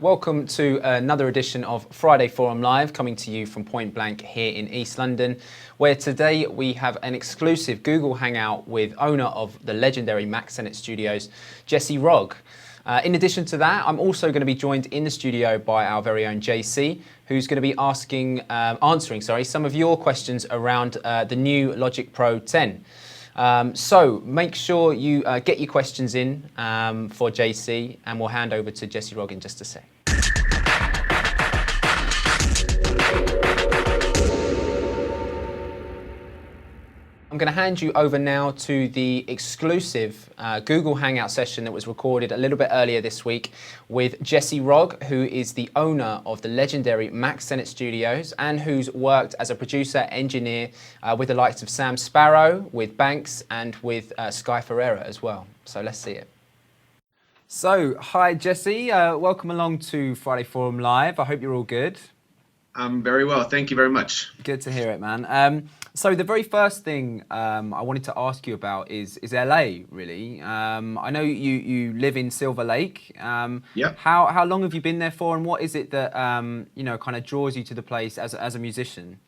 Welcome to another edition of Friday Forum Live, coming to you from Point Blank here in East London, where today we have an exclusive Google Hangout with owner of the legendary Mac Sennett Studios, Jesse Rogg. In addition to that, I'm also going to be joined in the studio by our very own JC, who's going to be answering some of your questions around the new Logic Pro 10. So make sure you get your questions in for JC, and we'll hand over to Jesse Rogg in just a sec. I'm going to hand you over now to the exclusive Google Hangout session that was recorded a little bit earlier this week with Jesse Rogg, who is the owner of the legendary Mac Sennett Studios and who's worked as a producer, engineer with the likes of Sam Sparro, with Banks, and with Sky Ferreira as well. So let's see it. So, hi Jesse, welcome along to Friday Forum Live. I hope you're all good. I'm very well, thank you very much. Good to hear it, man. So the very first thing I wanted to ask you about is LA, really. I know you live in Silver Lake. Yep. How long have you been there for, and what is it that kind of draws you to the place as a musician?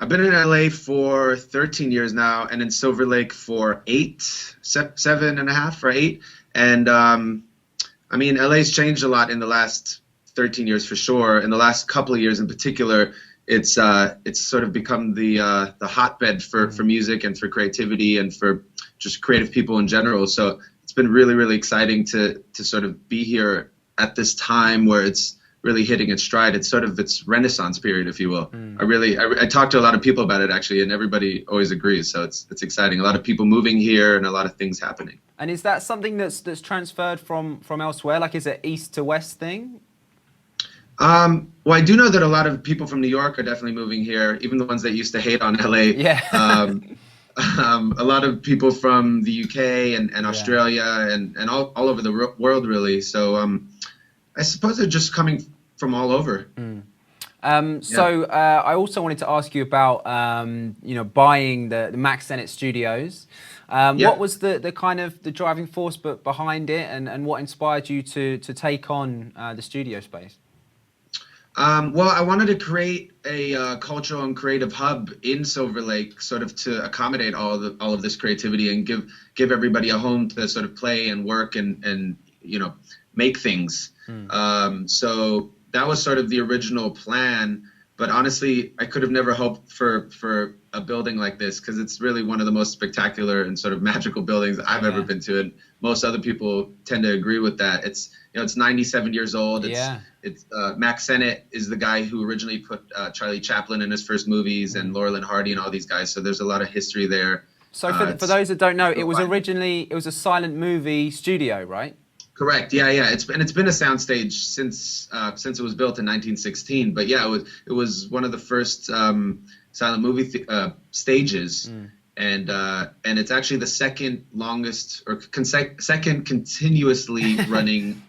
I've been in LA for 13 years now, and in Silver Lake for 7.5 or 8. And I mean, LA's changed a lot in the last 13 years for sure. In the last couple of years in particular, it's sort of become the hotbed for music and for creativity and for just creative people in general. So it's been really, really exciting to sort of be here at this time where it's really hitting its stride. It's sort of its renaissance period, if you will. I talked to a lot of people about it actually, and everybody always agrees. So it's exciting. A lot of people moving here and a lot of things happening. And is that something that's transferred from elsewhere? Like, is it east to west thing? Well, I do know that a lot of people from New York are definitely moving here, even the ones that used to hate on LA. Yeah. A lot of people from the UK and Australia and all over the world, really. So I suppose they're just coming from all over. So I also wanted to ask you about buying the Mac Sennett Studios. What was the kind of the driving force behind it, and what inspired you to take on the studio space? Well, I wanted to create a cultural and creative hub in Silver Lake, sort of to accommodate all of this creativity and give everybody a home to sort of play and work and make things. So that was sort of the original plan. But honestly, I could have never hoped for a building like this, because it's really one of the most spectacular and sort of magical buildings I've ever been to, and most other people tend to agree with that. It's 97 years old. It's Mac Sennett is the guy who originally put Charlie Chaplin in his first movies, and Laurel and Hardy and all these guys. So there's a lot of history there. So for those that don't know, it was a silent movie studio, right? Correct. Yeah. It's been a soundstage since it was built in 1916. But yeah, it was one of the first silent movie stages, and it's actually the second longest or second continuously running.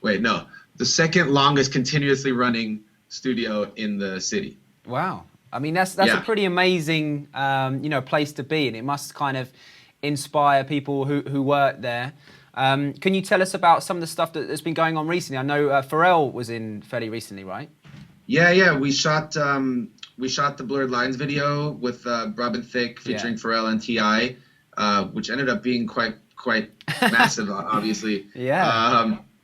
The second longest continuously running studio in the city. Wow. I mean, that's a pretty amazing place to be, and it must kind of inspire people who work there. Can you tell us about some of the stuff that's been going on recently? I know Ferreira was in fairly recently, right? Yeah. We shot the Blurred Lines video with Robin Thicke featuring Ferreira and T.I., which ended up being quite massive, obviously.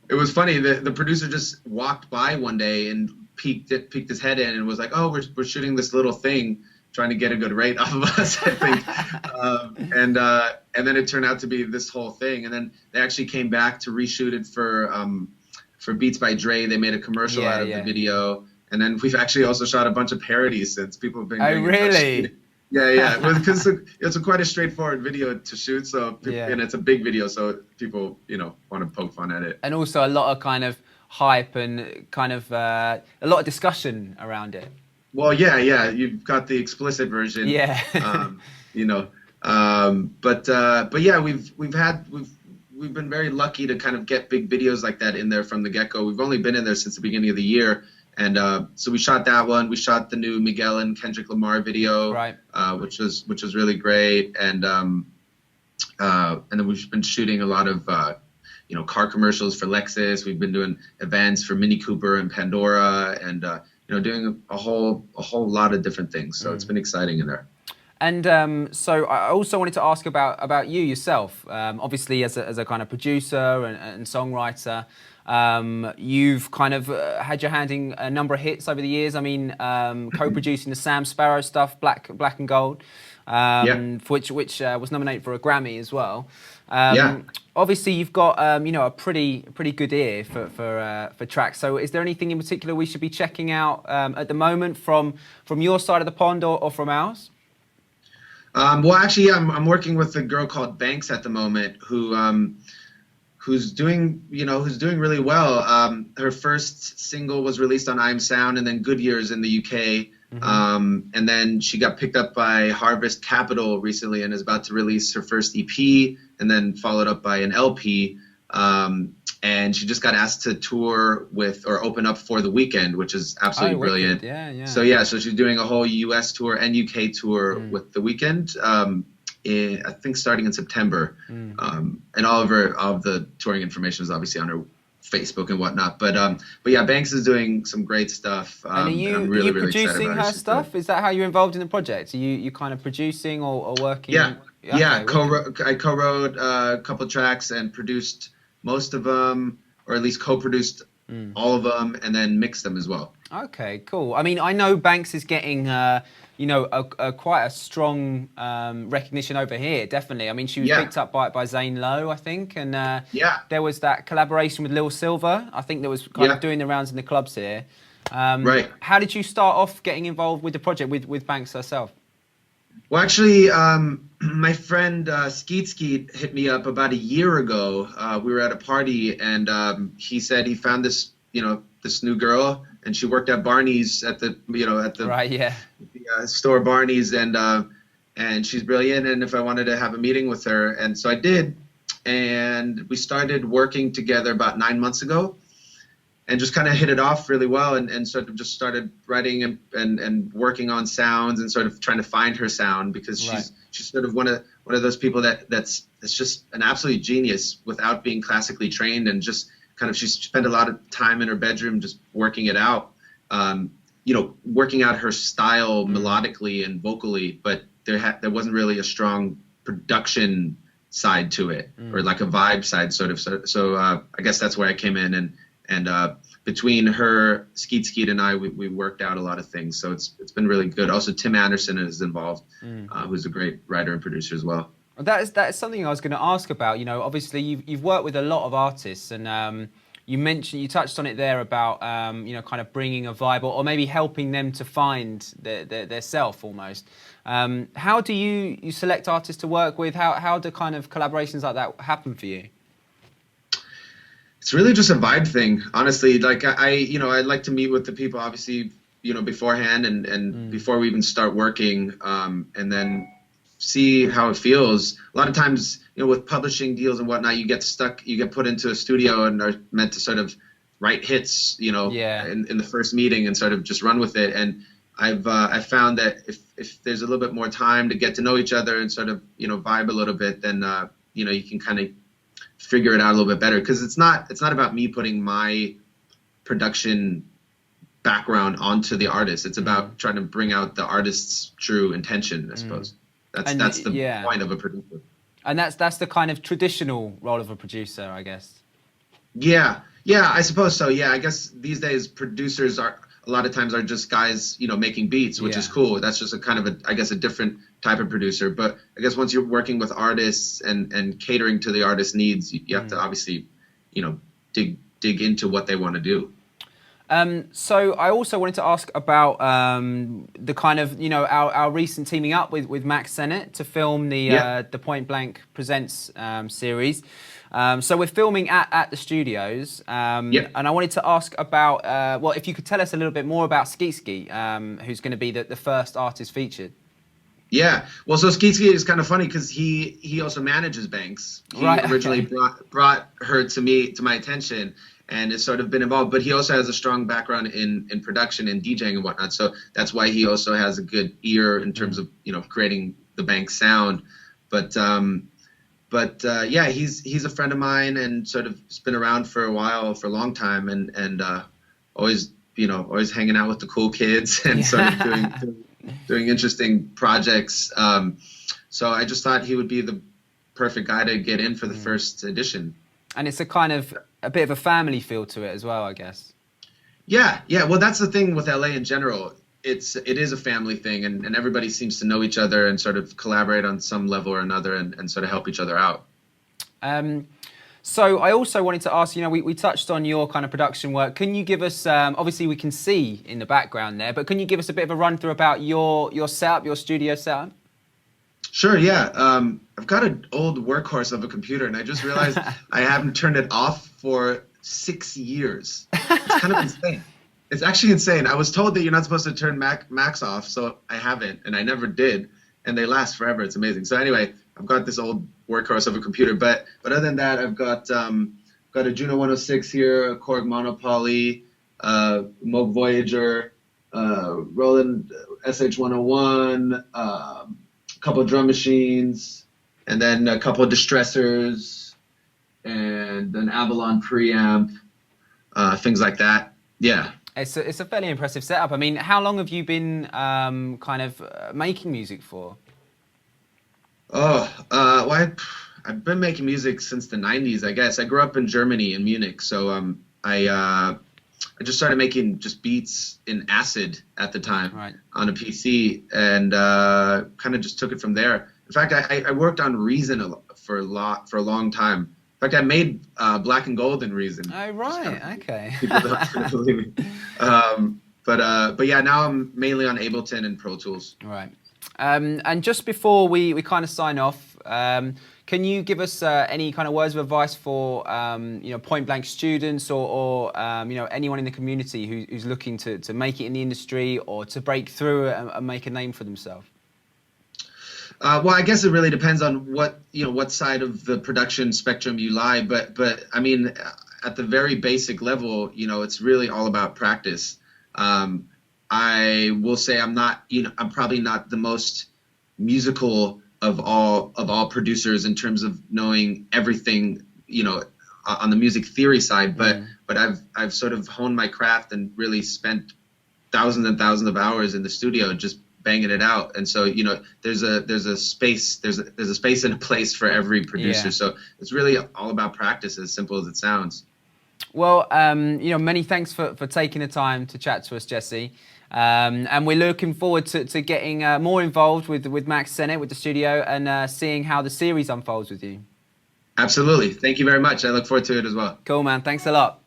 It was funny. The producer just walked by one day and peeked his head in and was like, "Oh, we're shooting this little thing, trying to get a good rate off of us," I think. And then it turned out to be this whole thing. And then they actually came back to reshoot it for Beats by Dre. They made a commercial out of the video. And then we've actually also shot a bunch of parodies since. People have been getting in touch. Yeah. Well, because it's quite a straightforward video to shoot, and it's a big video, so people want to poke fun at it. And also a lot of kind of hype and kind of a lot of discussion around it. Well, yeah. You've got the explicit version. Yeah. But yeah, we've been very lucky to kind of get big videos like that in there from the get-go. We've only been in there since the beginning of the year. And so we shot that one. We shot the new Miguel and Kendrick Lamar video, which was really great. And then we've been shooting a lot of car commercials for Lexus. We've been doing events for Mini Cooper and Pandora, and doing a whole lot of different things. So it's been exciting in there. And so I also wanted to ask about you yourself. Obviously, as a kind of producer and songwriter, you've kind of had your hand in a number of hits over the years. I mean, co-producing the Sam Sparro stuff, Black and Gold, which was nominated for a Grammy as well. Obviously, you've got a pretty good ear for tracks. So, is there anything in particular we should be checking out at the moment from your side of the pond or from ours? Well, actually, I'm working with a girl called Banks at the moment who's doing really well. Her first single was released on I'm Sound and then Good Years in the UK. And then she got picked up by Harvest Capital recently and is about to release her first EP and then followed up by an LP. And she just got asked to tour with or open up for The Weeknd, which is absolutely brilliant. So she's doing a whole US tour and UK tour with The Weeknd. I think starting in September. And all of the touring information is obviously on her Facebook and whatnot. But yeah, Banks is doing some great stuff. And are you producing her stuff? Is that how you're involved in the project? Are you kind of producing or working? Yeah. I co-wrote a couple tracks and produced most of them, or at least co-produced all of them, and then mixed them as well. Okay, cool. I mean, I know Banks is getting quite a strong recognition over here, definitely. I mean, she was picked up by Zane Lowe, I think, and there was that collaboration with Lil Silver. I think that was kind of doing the rounds in the clubs here. Right. How did you start off getting involved with the project with Banks herself? Well, actually, my friend Skeet hit me up about a year ago. We were at a party, and he said he found this new girl, and she worked at Barney's at the store Barney's, and she's brilliant. And if I wanted to have a meeting with her, and so I did, and we started working together about 9 months ago. And just kind of hit it off really well, and sort of just started writing and working on sounds and sort of trying to find her sound, because she's sort of one of those people that's just an absolute genius without being classically trained, and just kind of she spent a lot of time in her bedroom just working it out, working out her style melodically and vocally, but there wasn't really a strong production side to it, or like a vibe side sort of. So I guess that's where I came in, and between her, Skeet and I, we worked out a lot of things. So it's been really good. Also, Tim Anderson is involved, who's a great writer and producer as well. Well, that is something I was going to ask about. Obviously you've worked with a lot of artists, and you touched on it there about kind of bringing a vibe or maybe helping them to find their self almost. How do you select artists to work with? How do kind of collaborations like that happen for you? It's really just a vibe thing, honestly. Like I like to meet with the people, obviously, beforehand and before we even start working, and then see how it feels. A lot of times, with publishing deals and whatnot, you get put into a studio and are meant to sort of write hits, in the first meeting and sort of just run with it. And I've found that if there's a little bit more time to get to know each other and sort of, vibe a little bit, then, you can kind of figure it out a little bit better, because it's not about me putting my production background onto the artist. It's about trying to bring out the artist's true intention, I suppose. That's the point of a producer. And that's the kind of traditional role of a producer, I guess. Yeah, I suppose so. Yeah, I guess these days producers are a lot of times are just guys, making beats, which is cool. That's just a kind of a different type of producer. But I guess once you're working with artists and catering to the artist's needs, you have to obviously, dig into what they want to do. So I also wanted to ask about the kind of, our recent teaming up with Max Sennett to film the Point Blank Presents series. So we're filming at the studios, and I wanted to ask about, if you could tell us a little bit more about Skeet, who's going to be the first artist featured. Yeah, well, so Skeet is kind of funny because he also manages Banks. He originally brought her to my attention, and has sort of been involved. But he also has a strong background in production and DJing and whatnot. So that's why he also has a good ear in terms of creating the Banks sound. But but yeah, he's a friend of mine and sort of has been around for a while, for a long time, and always, always hanging out with the cool kids and sort of doing interesting projects. So I just thought he would be the perfect guy to get in for the first edition. And it's a bit of a family feel to it as well, I guess. Yeah. Well, that's the thing with LA in general. It is a family thing, and everybody seems to know each other and sort of collaborate on some level or another and sort of help each other out. So I also wanted to ask, we touched on your kind of production work. Can you give us, obviously we can see in the background there, but can you give us a bit of a run through about your setup, your studio setup? Sure, yeah. I've got an old workhorse of a computer, and I just realized I haven't turned it off for 6 years. It's kind of insane. It's actually insane. I was told that you're not supposed to turn Macs off, so I haven't, and I never did, and they last forever. It's amazing. So anyway, I've got this old workhorse of a computer, but other than that, I've got a Juno 106 here, a Korg Monopoly, Moog Voyager, Roland SH101, a couple of drum machines, and then a couple of distressors, and an Avalon preamp, things like that. Yeah. It's a fairly impressive setup. I mean, how long have you been kind of making music for? Well, I've been making music since the 90s, I guess. I grew up in Germany, in Munich, so I just started making just beats in Acid at the time, right, on a PC, and kind of just took it from there. In fact, I worked on Reason for a long time. In fact, I made Black and Gold in Reason. Oh, right. Okay. People don't believe me. But yeah, now I'm mainly on Ableton and Pro Tools. Right. And just before we kind of sign off, can you give us any kind of words of advice for point blank students or anyone in the community who's looking to make it in the industry or to break through and make a name for themselves? Well, I guess it really depends on what side of the production spectrum you lie, but I mean, at the very basic level, it's really all about practice. I will say I'm probably not the most musical of all producers in terms of knowing everything, on the music theory side, but I've sort of honed my craft and really spent thousands and thousands of hours in the studio just banging it out, and so there's a space and a place for every producer. Yeah. So it's really all about practice, as simple as it sounds. Well, many thanks for taking the time to chat to us, Jesse. And we're looking forward to getting more involved with Max Sennett, with the studio, and seeing how the series unfolds with you. Absolutely. Thank you very much. I look forward to it as well. Cool, man. Thanks a lot.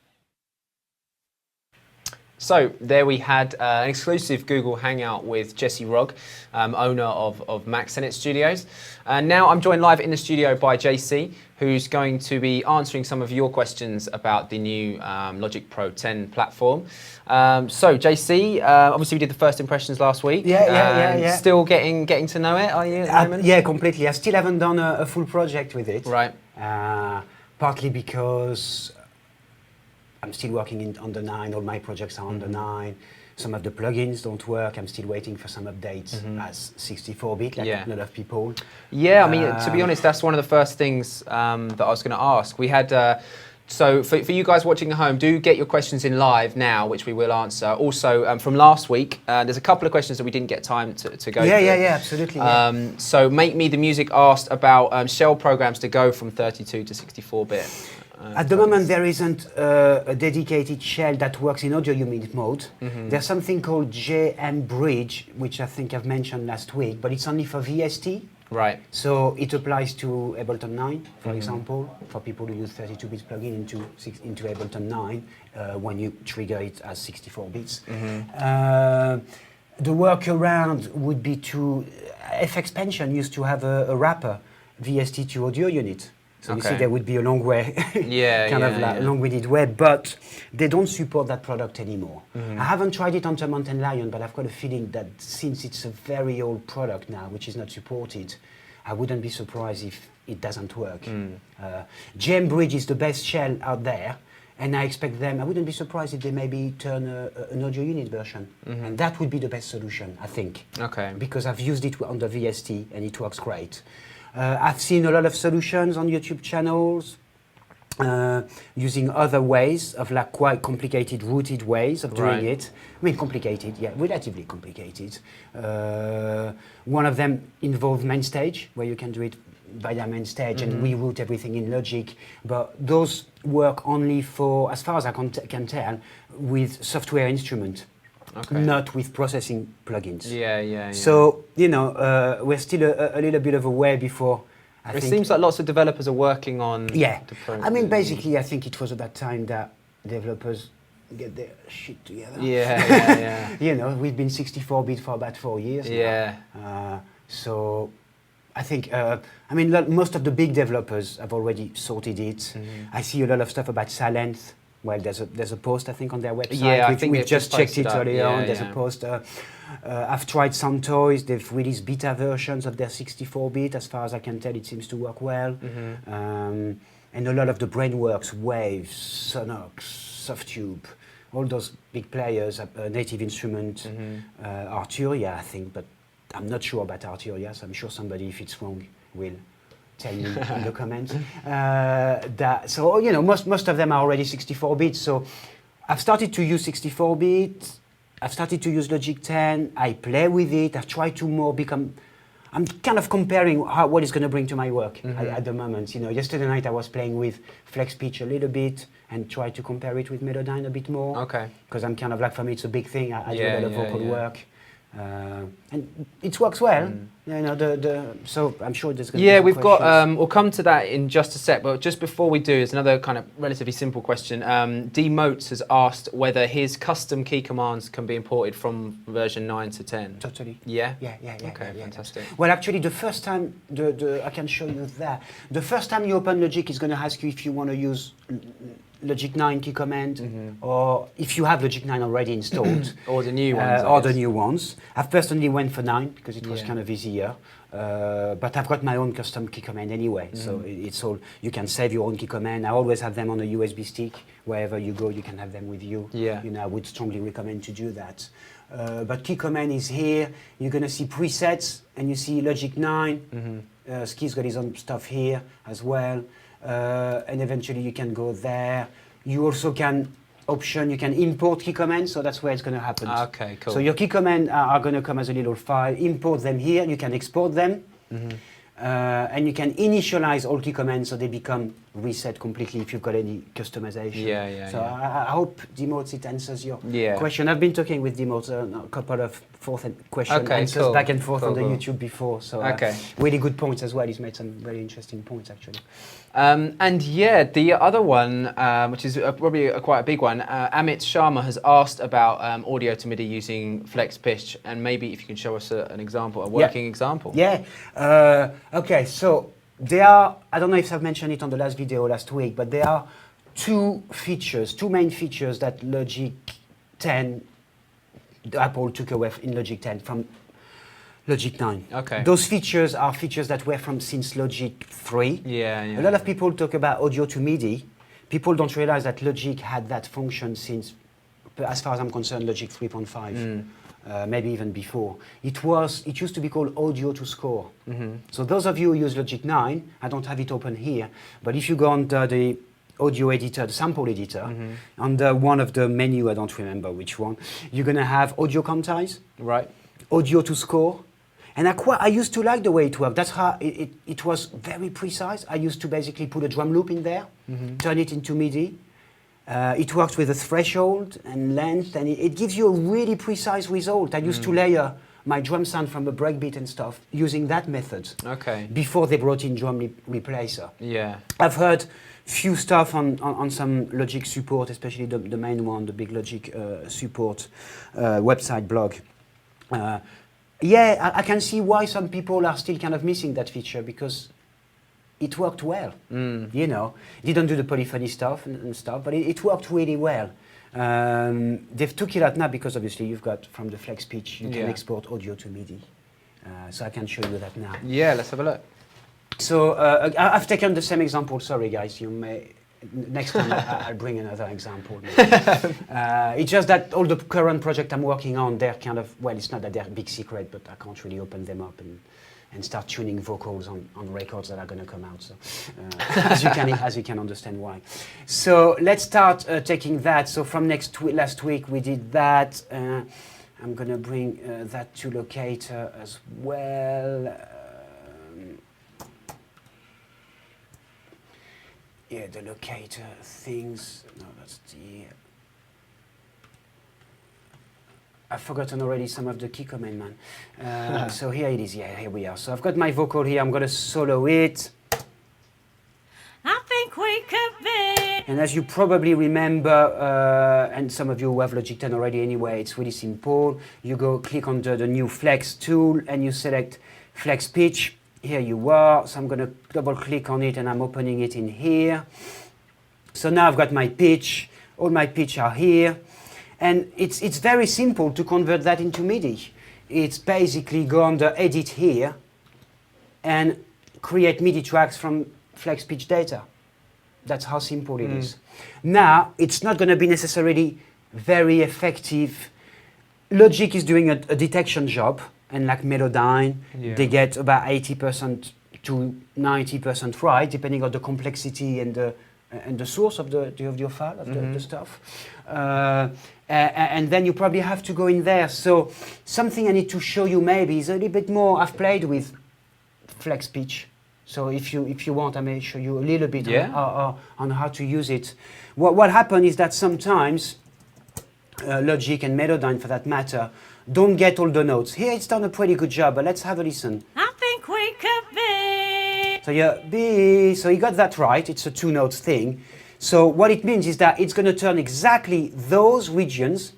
So there we had an exclusive Google Hangout with Jesse Rogg, owner of Max Sennett Studios. And now I'm joined live in the studio by JC, who's going to be answering some of your questions about the new Logic Pro 10 platform. So JC, obviously we did the first impressions last week. Yeah. Still getting to know it, are you? At the moment? Yeah, completely. I still haven't done a full project with it. Right. Partly because I'm still working on the 9. All my projects are on the 9. Some of the plugins don't work. I'm still waiting for some updates as 64-bit, like a lot of people. Yeah, I mean, to be honest, that's one of the first things that I was going to ask. We had, so for you guys watching at home, do get your questions in live now, which we will answer. Also, from last week, there's a couple of questions that we didn't get time to go through. Yeah, absolutely. So Make Me the Music asked about shell programs to go from 32 to 64-bit. At the moment, there isn't a dedicated shell that works in audio unit mode. There's something called JM Bridge, which I think I've mentioned last week, but it's only for VST. Right. So it applies to Ableton 9, for example, for people who use 32-bit plugin into Ableton 9 when you trigger it as 64 bits. The workaround would be to FXpansion used to have a wrapper VST to audio unit. So you see, there would be a long way, long-winded way, but they don't support that product anymore. I haven't tried it on Mountain Lion, but I've got a feeling that since it's a very old product now, which is not supported, I wouldn't be surprised if it doesn't work. JM Bridge is the best shell out there, and I expect them, I wouldn't be surprised if they maybe turn an audio unit version. And that would be the best solution, I think. Okay. Because I've used it on the VST, and it works great. I've seen a lot of solutions on YouTube channels using other ways of like quite complicated, rooted ways of doing it. I mean, complicated, yeah, relatively complicated. One of them involves main stage, where you can do it via main stage and reroute everything in Logic. But those work only for, as far as I can tell, with software instrument. Not with processing plugins. Yeah. So, you know, we're still a little bit of a way before. It seems like lots of developers are working on. Yeah. I mean, basically, I think it was at that time that developers get their shit together. Yeah. You know, we've been 64-bit for about 4 years now. So I think, I mean, most of the big developers have already sorted it. I see a lot of stuff about silence. Well, there's a post, I think, on their website. Yeah, I think we've just checked it earlier on. There's a post. I've tried some toys. They've released beta versions of their 64-bit. As far as I can tell, it seems to work well. And a lot of the Brainworks, Waves, Sonox, Softube, all those big players, Native Instrument, Arturia, I think, but I'm not sure about Arturia, so I'm sure somebody, if it's wrong, will tell me in the comments. So, you know, most of them are already 64-bit. So I've started to use 64-bit. I've started to use Logic 10. I play with it. I've tried to more become... I'm kind of comparing what it's going to bring to my work at the moment. You know, yesterday night I was playing with Flex Pitch a little bit and tried to compare it with Melodyne a bit more. Okay. Because I'm kind of like, for me, it's a big thing. I do a lot of vocal work. And it works well, you know. So I'm sure there's going to be some we've questions. got. We'll come to that in just a sec. But just before we do, there's another kind of relatively simple question. D Motes has asked whether his custom key commands can be imported from version 9 to 10. Totally. Yeah. Yeah. Okay, fantastic. Well, actually, the first time I can show you that. The first time you open Logic, it's going to ask you if you want to use Logic 9 key command, or if you have Logic 9 already installed, or the new ones. or the new ones. I've personally went for 9 because it was kind of easier, but I've got my own custom key command anyway. So it's all, you can save your own key command. I always have them on a USB stick. Wherever you go, you can have them with you. Yeah. You know, I would strongly recommend to do that. But key command is here. You're going to see presets, and you see Logic 9. Ski's got his own stuff here as well. And eventually you can go there. You also can you can import key commands, so that's where it's going to happen. Okay, cool. So your key commands are going to come as a little file. Import them here. You can export them. And you can initialize all key commands so they become reset completely if you've got any customization. So I hope Demotes, it answers your question. I've been talking with Demotes a couple of answers back and forth on the YouTube before. So really good points as well. He's made some very interesting points actually. And the other one, which is probably quite a big one, Amit Sharma has asked about audio to MIDI using Flex Pitch, and maybe if you can show us an example, a working example. Okay, so there are, I don't know if I've mentioned it on the last video last week, but there are two main features that Logic 10, Apple took away in Logic 10 from Logic 9. Okay. Those features are features that were since Logic 3. A lot of people talk about audio to MIDI. People don't realize that Logic had that function since, as far as I'm concerned, Logic 3.5. Maybe even before. It used to be called audio to score. So those of you who use Logic 9, I don't have it open here, but if you go under the audio editor, the sample editor, under one of the menu, I don't remember which one, you're going to have audio quantize, audio to score. And I used to like the way it worked. That's how it was very precise. I used to basically put a drum loop in there, turn it into MIDI. It works with a threshold and length, and it gives you a really precise result. I used to layer my drum sound from a breakbeat and stuff using that method. Before they brought in Drum Replacer. I've heard few stuff on some Logic support, especially the main one, the big Logic support website blog. I can see why some people are still kind of missing that feature, because it worked well, you know. Didn't do the polyphony stuff and stuff, but it worked really well. They've took it out now because obviously you've got, from the Flex Pitch, you can export audio to MIDI. So I can show you that now. Let's have a look. So I've taken the same example. Sorry guys, you may, next time I'll bring another example. It's just that all the current project I'm working on, they're kind of, well, it's not that they're big secret, but I can't really open them up and start tuning vocals on records that are going to come out. So, as you can understand why. So let's start taking that. So from last week we did that. I'm going to bring that to Locator as well. Yeah, the Locator things. No, that's the. I've forgotten already some of the key command, man. So here it is. Yeah, here we are. So I've got my vocal here. I'm going to solo it. I think we could be. And as you probably remember, and some of you who have Logic 10 already anyway, it's really simple. You go click on the new Flex tool and you select Flex Pitch. Here you are. So I'm going to double click on it and I'm opening it in here. So now I've got my pitch. All my pitch are here. And it's very simple to convert that into MIDI. It's basically go under Edit here and create MIDI tracks from Flex Pitch data. That's how simple it is. Now, it's not going to be necessarily very effective. Logic is doing a detection job, and like Melodyne, they get about 80% to 90% right, depending on the complexity and the source of the audio file, of the stuff. And then you probably have to go in there. So something I need to show you maybe is a little bit more. I've played with Flex Pitch. So if you want, I may show you a little bit on how to use it. What happened is that sometimes Logic and Melodyne, for that matter, don't get all the notes. Here it's done a pretty good job, but let's have a listen. I think we could be. So yeah, B. So you got that right. It's a 2 notes thing. So what it means is that it's going to turn exactly those regions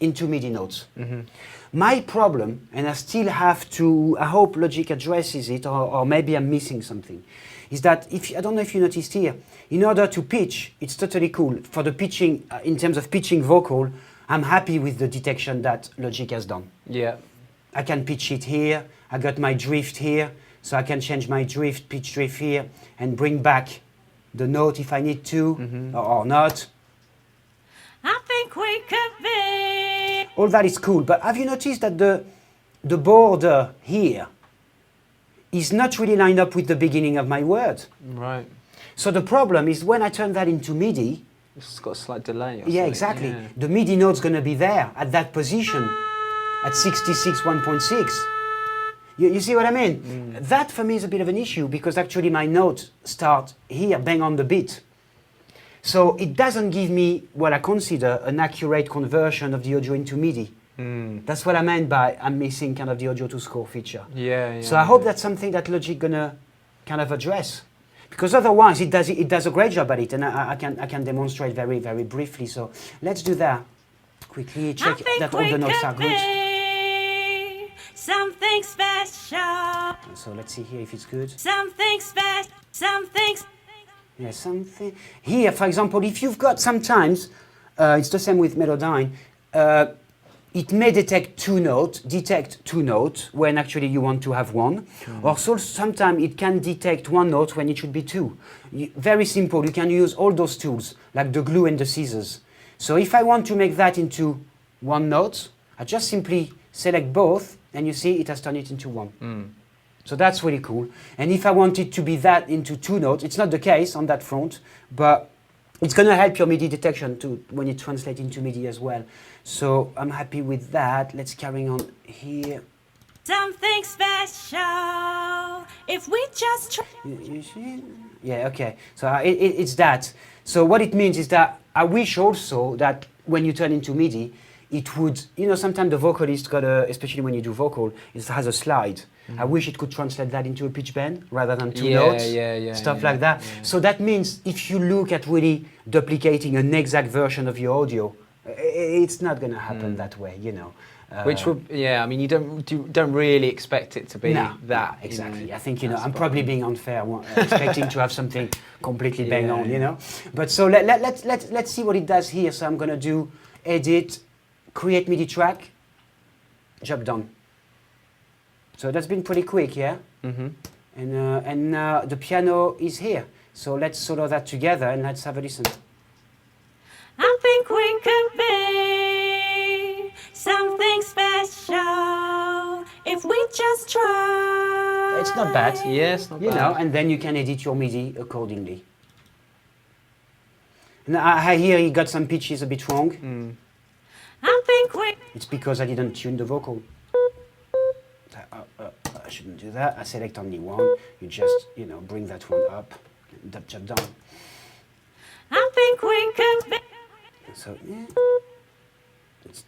into MIDI notes. My problem, and I still have to, I hope Logic addresses it, or maybe I'm missing something, is that I don't know if you noticed here, in order to pitch, it's totally cool. For the pitching, in terms of pitching vocal, I'm happy with the detection that Logic has done. Yeah. I can pitch it here. I got my drift here. So I can change my pitch drift here, and bring back the note if I need to, or not. I think we could be. All that is cool, but have you noticed that the border here is not really lined up with the beginning of my word? Right. So the problem is when I turn that into MIDI, it's got a slight delay. Yeah, exactly. Yeah. The MIDI note's going to be there at that position, at 66 1.6. You see what I mean? That for me is a bit of an issue because actually my notes start here, bang on the beat. So it doesn't give me what I consider an accurate conversion of the audio into MIDI. That's what I meant by I'm missing kind of the audio to score feature. So I hope that's something that Logic gonna kind of address, because otherwise it does a great job at it, and I can demonstrate very very briefly. So let's do that quickly. Check that all the notes are good. Something special. So let's see here if it's good. Something special. Yeah, something. Here, for example, if you've got sometimes, it's the same with Melodyne, it may detect two notes when actually you want to have one. Or so sometimes it can detect one note when it should be two. Very simple, you can use all those tools, like the glue and the scissors. So if I want to make that into one note, I just simply select both, and you see it has turned it into one. So that's really cool. And if I want it to be that into two notes, it's not the case on that front, but it's going to help your MIDI detection when you translate into MIDI as well. So I'm happy with that. Let's carry on here. Something special. If we just try. You see? Yeah, okay. So it's that. So what it means is that I wish also that when you turn into MIDI, it would, sometimes the vocalist especially when you do vocal, it has a slide. I wish it could translate that into a pitch bend rather than two notes, stuff like that. Yeah. So that means if you look at really duplicating an exact version of your audio, it's not going to happen that way, Which would, you don't really expect it to be that. Exactly. I think, I'm probably being unfair, expecting to have something completely bang on, But so let's see what it does here. So I'm going to do edit, create MIDI track, job done. So that's been pretty quick, yeah? And now the piano is here. So let's solo that together and let's have a listen. I think we could be something special if just try. It's not bad. Yeah, it's not You bad. know, and then you can edit your MIDI accordingly. Now, I hear you got some pitches a bit wrong. I think we It's because I didn't tune the vocal. I shouldn't do that. I select only one. You just, bring that one up. That job down. I think we can be. So, yeah. It's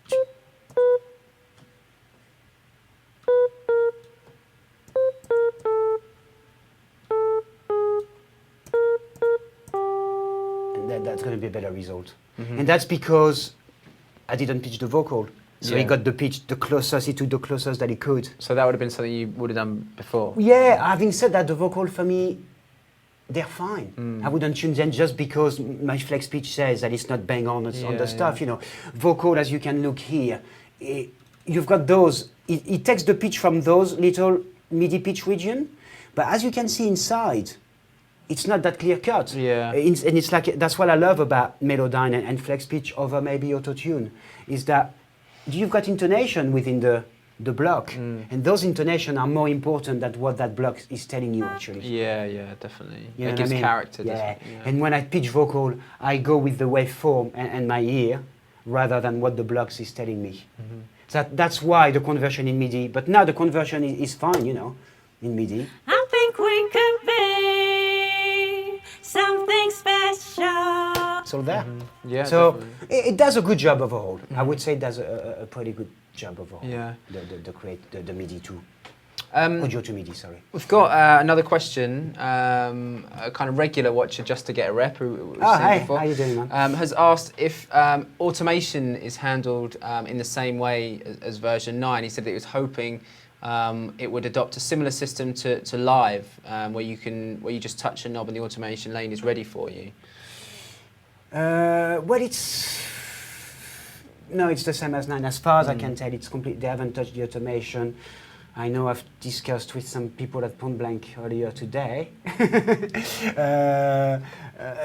and that's going to be a better result. And that's because I didn't pitch the vocal. So he got the pitch the closest, he took the closest that he could. So that would have been something you would have done before? Yeah, having said that, the vocal for me, they're fine. I wouldn't tune them just because my flex pitch says that it's not bang on the stuff, Vocal, as you can look here, you've got those, it takes the pitch from those little MIDI pitch region, but as you can see inside, it's not that clear cut. Yeah. And it's like, that's what I love about Melodyne and flex pitch over maybe auto-tune, is that you've got intonation within the block, and those intonations are more important than what that block is telling you actually. Yeah, definitely. You know It what gives I mean? character. Yeah. doesn't it? And when I pitch vocal, I go with the waveform and my ear rather than what the blocks is telling me. That's why the conversion in MIDI, but now the conversion is fine, in MIDI. I think we can be something special. So there. Yeah, So definitely. it does a good job overall. I would say it does a pretty good job overall. Yeah. The MIDI too. Um, Audio to MIDI, sorry. We've got another question. A kind of regular watcher, just to get a rep, who we've seen Hey, before, how you doing, man? has asked if automation is handled in the same way as version 9. He said that he was hoping it would adopt a similar system to live, where you just touch a knob and the automation lane is ready for you. Well, it's the same as 9. As far as I can tell, it's complete. They haven't touched the automation. I know I've discussed with some people at Point Blank earlier today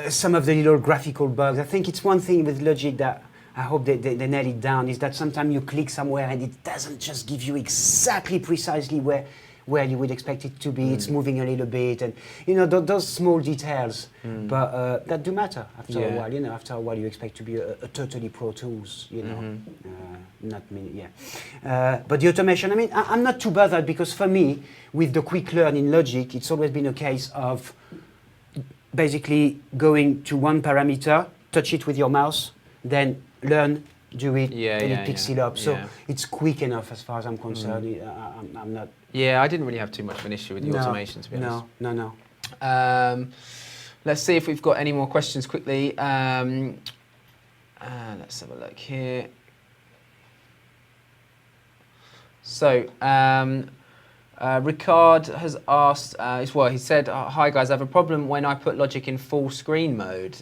some of the little graphical bugs. I think it's one thing with Logic that I hope they nail it down, is that sometimes you click somewhere and it doesn't just give you exactly precisely where you would expect it to be. It's moving a little bit, and those small details, but that do matter after a while. After a while you expect to be a totally Pro Tools, not me, but the automation, I mean, I'm not too bothered, because for me, with the quick learn in Logic, it's always been a case of basically going to one parameter, touch it with your mouse, then learn, do it, and it picks it up. So it's quick enough as far as I'm concerned. I'm not. Yeah, I didn't really have too much of an issue with the automation, to be honest. No. Let's see if we've got any more questions quickly. Let's have a look here. So, Ricard has asked, he said, hi guys, I have a problem when I put Logic in full screen mode.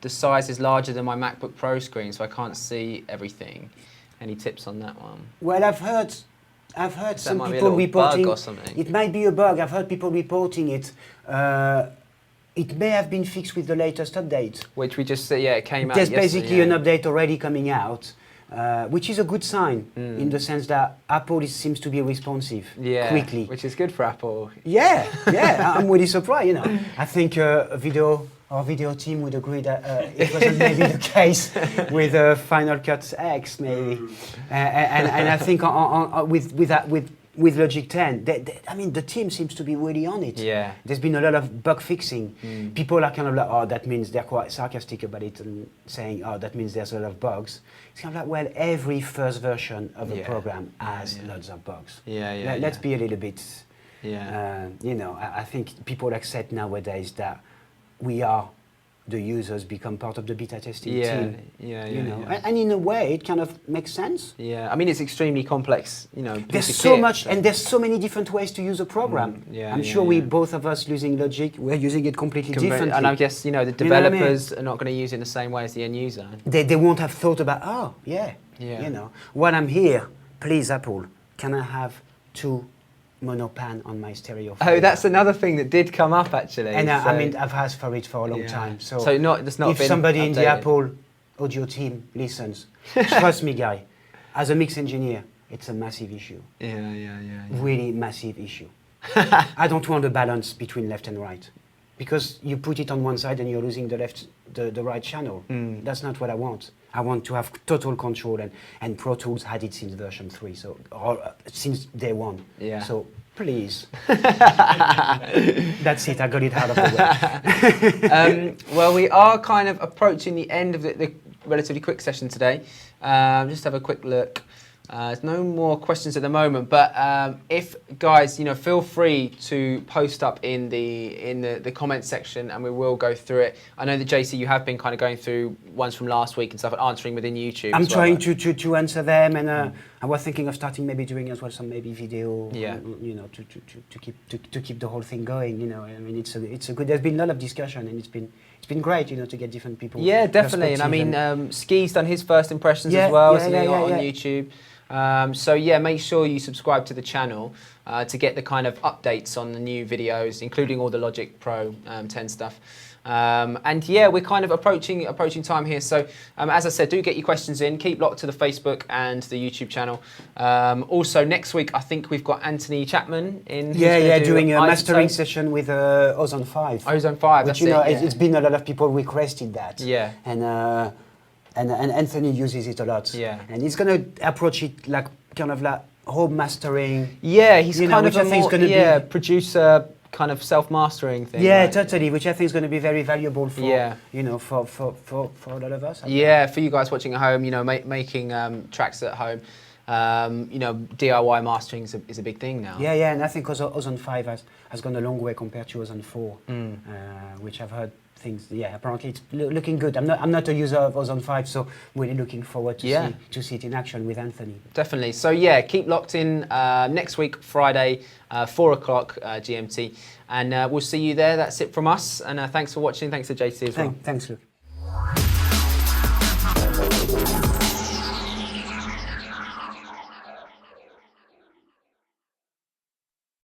The size is larger than my MacBook Pro screen, so I can't see everything. Any tips on that one? Well, I've heard some might be a people little reporting. bug or something. It might be a bug. I've heard people reporting it. It may have been fixed with the latest update. Which we just said, it came out There's yesterday, basically an update already coming out, which is a good sign in the sense that Apple seems to be responsive quickly. Which is good for Apple. Yeah, I'm really surprised. I think our video team would agree that it wasn't maybe the case with Final Cut X, maybe, and I think with Logic 10, I mean, the team seems to be really on it. Yeah. There's been a lot of bug fixing. People are kind of like, oh, that means they're quite sarcastic about it and saying, oh, that means there's a lot of bugs. It's kind of like, well, every first version of a program has lots of bugs. Let's be a little bit, I think people accept nowadays that the users become part of the beta testing team. And in a way, it kind of makes sense. Yeah, I mean, it's extremely complex, There's so much, and there's so many different ways to use a program. I'm sure we both of us using Logic, we're using it completely differently. And I guess, the developers are not going to use it in the same way as the end user. They won't have thought about, when I'm here, please, Apple, can I have 2 monopan on my stereo? Oh, that's another thing that did come up actually. And I mean, I've asked for it for a long time. So it's not if been somebody updated. in the Apple audio team listens, trust me, guy, as a mix engineer, it's a massive issue. Yeah. Really massive issue. I don't want a balance between left and right, because you put it on one side and you're losing the right channel. That's not what I want. I want to have total control, and Pro Tools had it since version 3, so since day one. Yeah. So please. That's it, I got it out of the way. Well, we are kind of approaching the end of the relatively quick session today. Just have a quick look. There's no more questions at the moment, but if guys, feel free to post up in the comment section, and we will go through it. I know that JC, you have been kind of going through ones from last week and stuff, and answering within YouTube. I'm trying to answer them, and I was thinking of starting maybe doing as well some maybe video, to keep the whole thing going. I mean, it's a good. There's been a lot of discussion, and it's been great, to get different people. Yeah, definitely, and I mean, Ski's done his first impressions as well, hasn't he, on YouTube. So yeah, make sure you subscribe to the channel to get the kind of updates on the new videos, including all the Logic Pro 10 stuff. And yeah, we're kind of approaching time here. So as I said, do get your questions in. Keep locked to the Facebook and the YouTube channel. Also next week, I think we've got Anthony Chapman in. Doing a mastering session with Ozone 5. Ozone 5, which, that's it's been a lot of people requested that. Yeah. And Anthony uses it a lot. Yeah. And he's going to approach it like kind of like home mastering. Yeah, he's kind of a more, producer, kind of self-mastering thing. Yeah, right? totally, which I think is going to be very valuable for for a lot of us. Yeah, for you guys watching at home, making tracks at home. DIY mastering is a big thing now. Yeah, and I think Ozone 5 has gone a long way compared to Ozone 4, which I've heard things. Yeah, apparently it's looking good. I'm not a user of Ozone 5, so really looking forward to see it in action with Anthony. Definitely. So yeah, keep locked in next week, Friday, 4 o'clock GMT, and we'll see you there. That's it from us, and thanks for watching. Thanks to JC as well. Thanks, Luke.